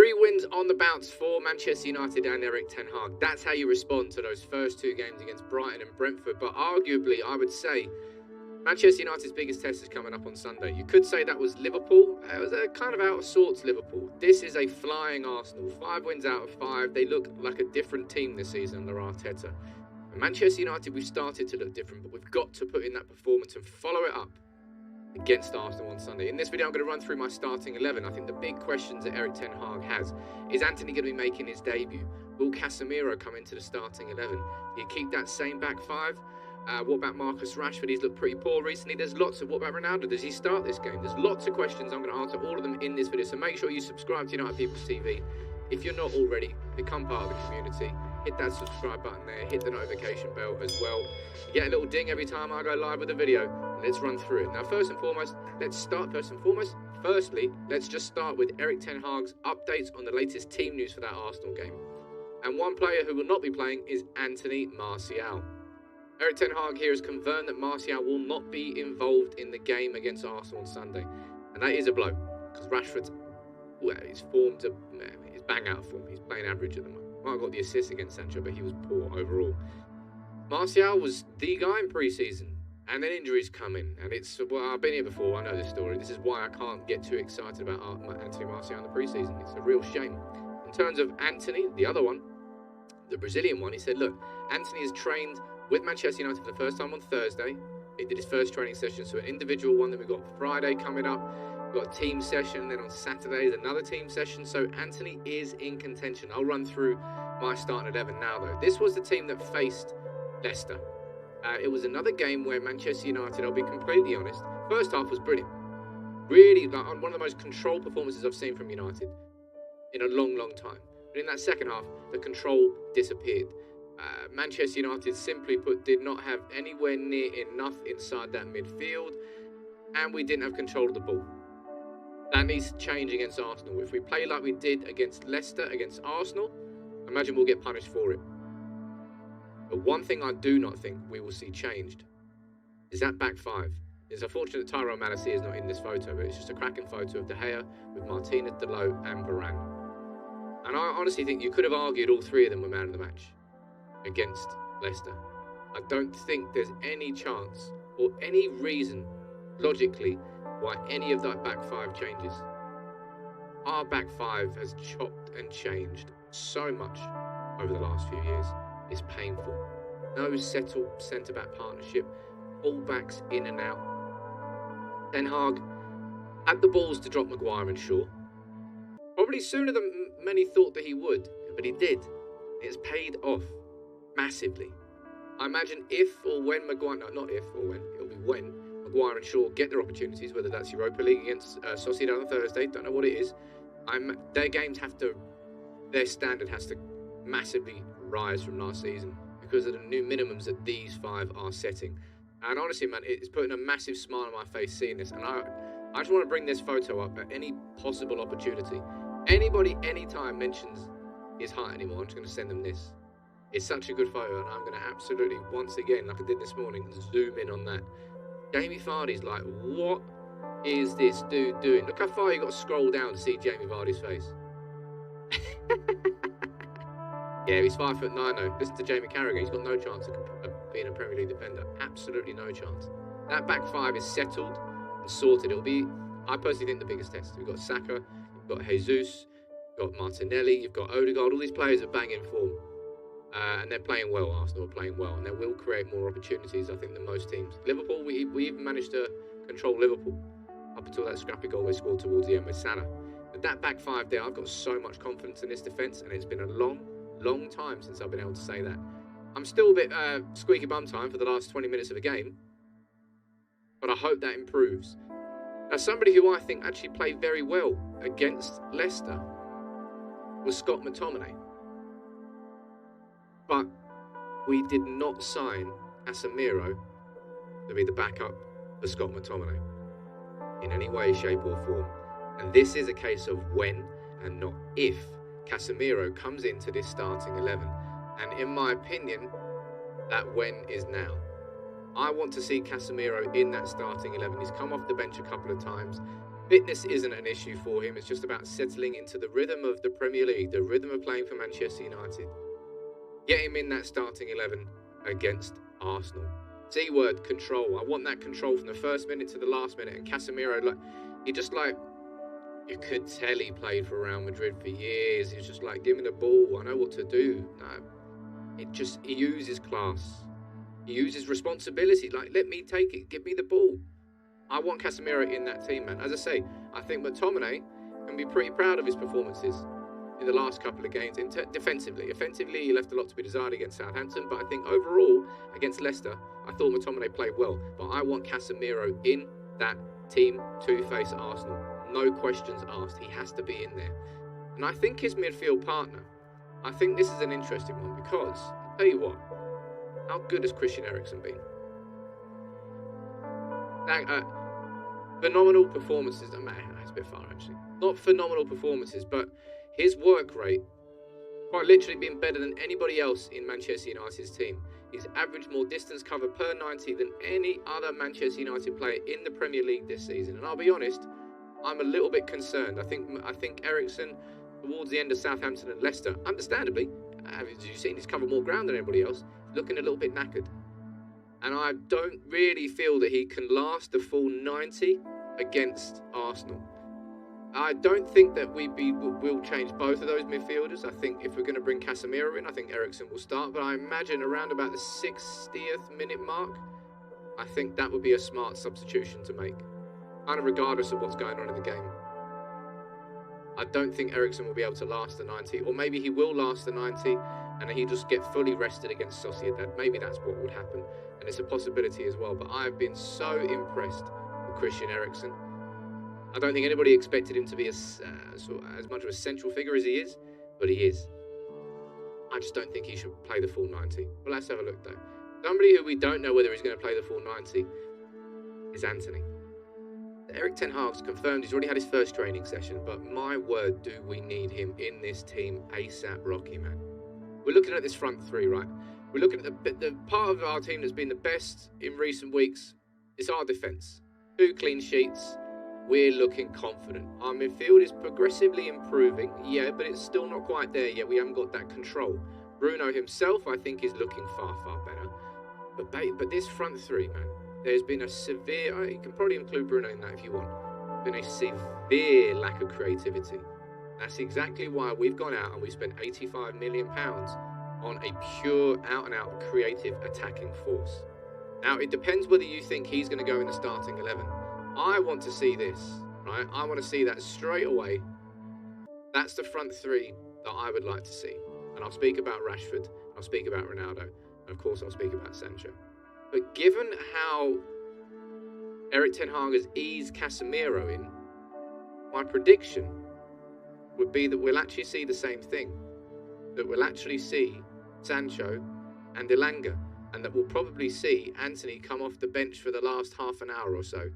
3 wins on the bounce for Manchester United and Erik Ten Hag. That's how you respond to those first 2 games against Brighton and Brentford. But arguably, I would say Manchester United's biggest test is coming up on Sunday. You could say that was Liverpool. It was a kind of out of sorts Liverpool. This is a flying Arsenal. 5 wins out of 5. They look like a different team this season under Arteta. And Manchester United, we've started to look different, but we've got to put in that performance and follow it up against Arsenal on Sunday. In this video, I'm going to run through my starting 11. I think the big questions that Erik Ten Hag has is Antony going to be making his debut? Will Casemiro come into the starting 11? Do you keep that same back 5? What about Marcus Rashford? He's looked pretty poor recently. There's lots of, what about Ronaldo? Does he start this game? There's lots of questions. I'm going to answer all of them in this video. So make sure you subscribe to United People's TV. If you're not already, become part of the community. Hit that subscribe button there. Hit the notification bell as well. You get a little ding every time I go live with a video. Let's run through it. Now, firstly, let's just start with Erik Ten Hag's updates on the latest team news for that Arsenal game. And one player who will not be playing is Antony Martial. Erik Ten Hag here has confirmed that Martial will not be involved in the game against Arsenal on Sunday. And that is a blow, because Rashford's, well, his form's he's bang out of form. He's playing average at the moment. Might have got the assist against Sancho, but he was poor overall. Martial was the guy in pre-season, and then injuries come in. And it's, well, I've been here before, I know this story. This is why I can't get too excited about Antony Martial in the pre-season. It's a real shame. In terms of Antony, the other one, the Brazilian one, he said, look, Antony has trained with Manchester United for the first time on Thursday. He did his first training session, so an individual one. Then we've got Friday coming up. We've got a team session. Then on Saturday is another team session. So Antony is in contention. I'll run through my starting 11 now, though. This was the team that faced Leicester. It was another game where Manchester United, I'll be completely honest, first half was brilliant. Really, like, one of the most controlled performances I've seen from United in a long, long time. But in that second half, the control disappeared. Manchester United, simply put, did not have anywhere near enough inside that midfield, and we didn't have control of the ball. That needs to change against Arsenal. If we play like we did against Leicester, against Arsenal, imagine we'll get punished for it. But one thing I do not think we will see changed is that back 5. It's unfortunate Tyrone Malacia is not in this photo, but it's just a cracking photo of De Gea with Martinez, Dalot and Varane. And I honestly think you could have argued all 3 of them were man of the match against Leicester. I don't think there's any chance or any reason, logically, why any of that back 5 changes. Our back 5 has chopped and changed so much over the last few years. It's painful. No settled centre-back partnership. All backs in and out. Ten Hag had the balls to drop Maguire and Shaw. Probably sooner than many thought that he would, but he did. It's paid off massively. I imagine if or when Maguire, no, not if or when, it'll be when Maguire and Shaw get their opportunities, whether that's Europa League against Sociedad on Thursday, don't know what it is. Their games have to, their standard has to massively rise from last season because of the new minimums that these 5 are setting. And honestly, man, it's putting a massive smile on my face seeing this. And I just want to bring this photo up at any possible opportunity. Anybody, anytime mentions his height anymore, I'm just going to send them this. It's such a good photo, and I'm going to absolutely, once again, like I did this morning, zoom in on that. Jamie Vardy's like, what is this dude doing? Look how far you got to scroll down to see Jamie Vardy's face. Yeah, he's 5'9" though. Listen to Jamie Carragher. He's got no chance of being a Premier League defender. Absolutely no chance. That back 5 is settled and sorted. It'll be, I personally think, the biggest test. We've got Saka, you've got Jesus, you've got Martinelli, you've got Odegaard. All these players are banging form. And they're playing well. Arsenal are playing well, and they will create more opportunities, I think, than most teams. Liverpool, we even managed to control Liverpool up until that scrappy goal they scored towards the end with Salah. But that back 5 there, I've got so much confidence in this defence, and it's been a long time since I've been able to say that. I'm still a bit squeaky bum time for the last 20 minutes of a game, but I hope that improves. Now, somebody who I think actually played very well against Leicester was Scott McTominay. But we did not sign Casemiro to be the backup for Scott McTominay in any way, shape or form. And this is a case of when and not if Casemiro comes into this starting 11. And in my opinion, that when is now. I want to see Casemiro in that starting 11. He's come off the bench a couple of times. Fitness isn't an issue for him. It's just about settling into the rhythm of the Premier League, the rhythm of playing for Manchester United. Get him in that starting 11 against Arsenal. C word, control. I want that control from the first minute to the last minute. And Casemiro, you could tell he played for Real Madrid for years. He's just like, give me the ball. I know what to do. No, he uses class. He uses responsibility. Like, let me take it. Give me the ball. I want Casemiro in that team, man. As I say, I think McTominay can be pretty proud of his performances in the last couple of games defensively. Offensively, he left a lot to be desired against Southampton, but I think overall, against Leicester, I thought McTominay played well. But I want Casemiro in that team to face Arsenal. No questions asked. He has to be in there. And I think his midfield partner, I think this is an interesting one because, I'll tell you what, how good has Christian Eriksen been? Phenomenal performances. That's a bit far actually. Not phenomenal performances, but his work rate quite literally been better than anybody else in Manchester United's team. He's averaged more distance cover per 90 than any other Manchester United player in the Premier League this season. And I'll be honest, I'm a little bit concerned. I think Eriksen, towards the end of Southampton and Leicester, understandably, as you've seen, he's covered more ground than anybody else, looking a little bit knackered. And I don't really feel that he can last the full 90 against Arsenal. I don't think that we'll change both of those midfielders. I think if we're going to bring Casemiro in, I think Eriksen will start. But I imagine around about the 60th minute mark, I think that would be a smart substitution to make, kind of regardless of what's going on in the game. I don't think Eriksen will be able to last the 90, or maybe he will last the 90 and he'll just get fully rested against Sociedad. Maybe that's what would happen, and it's a possibility as well. But I've been so impressed with Christian Eriksen. I don't think anybody expected him to be as much of a central figure as he is, but he is. I just don't think he should play the full 90. Well, let's have a look though. Somebody who we don't know whether he's going to play the full 90 is Antony. Erik Ten Hag's confirmed he's already had his first training session, but my word, do we need him in this team ASAP, Rocky, man. We're looking at this front three, right? We're looking at the part of our team that's been the best in recent weeks. It's our defence. 2 clean sheets. We're looking confident. Our midfield is progressively improving, yeah, but it's still not quite there yet. We haven't got that control. Bruno himself, I think, is looking far, far better. But this front three, man, there's been a severe, you can probably include Bruno in that if you want, been a severe lack of creativity. That's exactly why we've gone out and we spent £85 million on a pure, out-and-out creative attacking force. Now, it depends whether you think he's going to go in the starting 11. I want to see this, right? I want to see that straight away. That's the front three that I would like to see. And I'll speak about Rashford, I'll speak about Ronaldo, and of course I'll speak about Sancho. But given how Erik Ten Hag has eased Casemiro in, my prediction would be that we'll actually see the same thing. That we'll actually see Sancho and Elanga, and that we'll probably see Antony come off the bench for the last half an hour or so.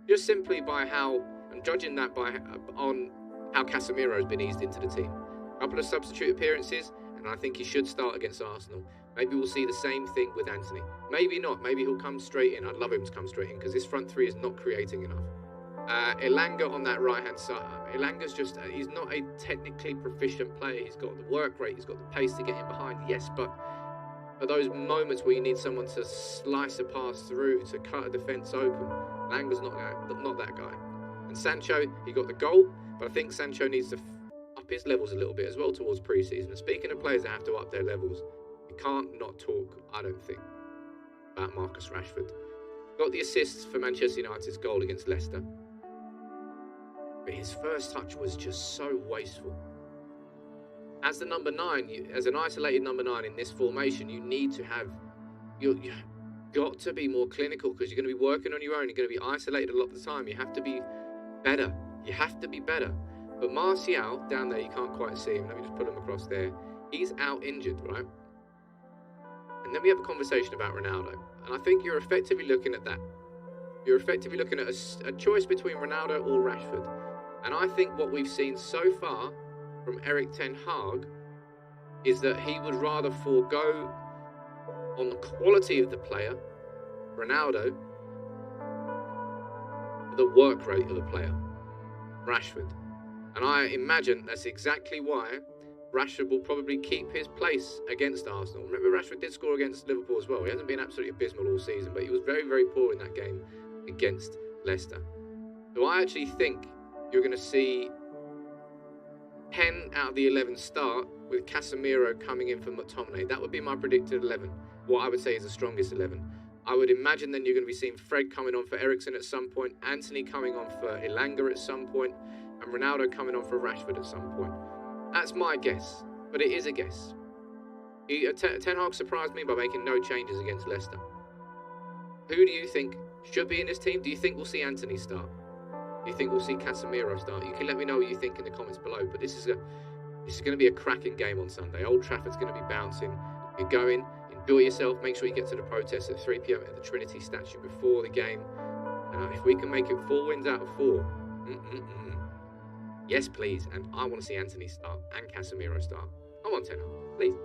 Just simply by how, I'm judging that on how Casemiro's been eased into the team. A couple of substitute appearances, and I think he should start against Arsenal. Maybe we'll see the same thing with Antony. Maybe not. Maybe he'll come straight in. I'd love him to come straight in because this front three is not creating enough. Elanga on that right-hand side. Elanga's just, he's not a technically proficient player. He's got the work rate. He's got the pace to get in behind. Yes, but for those moments where you need someone to slice a pass through, to cut a defence open, Elanga's not that guy. And Sancho, he got the goal, but I think Sancho needs to up his levels a little bit as well towards pre-season. And speaking of players that have to up their levels, we can't not talk, I don't think, about Marcus Rashford. Got the assists for Manchester United's goal against Leicester. But his first touch was just so wasteful. As the number 9, as an isolated number 9 in this formation, you need to have, you've got to be more clinical because you're going to be working on your own. You're going to be isolated a lot of the time. You have to be better. You have to be better. But Martial, down there, you can't quite see him. Let me just put him across there. He's out injured, right? And then we have a conversation about Ronaldo. And I think you're effectively looking at that. You're effectively looking at a choice between Ronaldo or Rashford. And I think what we've seen so far from Erik Ten Hag is that he would rather forego on the quality of the player, Ronaldo, the work rate of the player. Rashford. And I imagine that's exactly why Rashford will probably keep his place against Arsenal. Remember, Rashford did score against Liverpool as well. He hasn't been absolutely abysmal all season, but he was very, very poor in that game against Leicester. So I actually think you're going to see 10 out of the 11 start, with Casemiro coming in for McTominay. That would be my predicted 11. What I would say is the strongest 11. I would imagine then you're going to be seeing Fred coming on for Eriksen at some point, Antony coming on for Elanga at some point, and Ronaldo coming on for Rashford at some point. That's my guess, but it is a guess. Ten Hag surprised me by making no changes against Leicester. Who do you think should be in this team? Do you think we'll see Antony start? Do you think we'll see Casemiro start? You can let me know what you think in the comments below, but this is going to be a cracking game on Sunday. Old Trafford's going to be bouncing. You go in, enjoy yourself, make sure you get to the protest at 3 p.m. at the Trinity statue before the game. If we can make it 4 wins out of 4, yes please, and I want to see Antony start and Casemiro start. Come on, Ten Hag, please.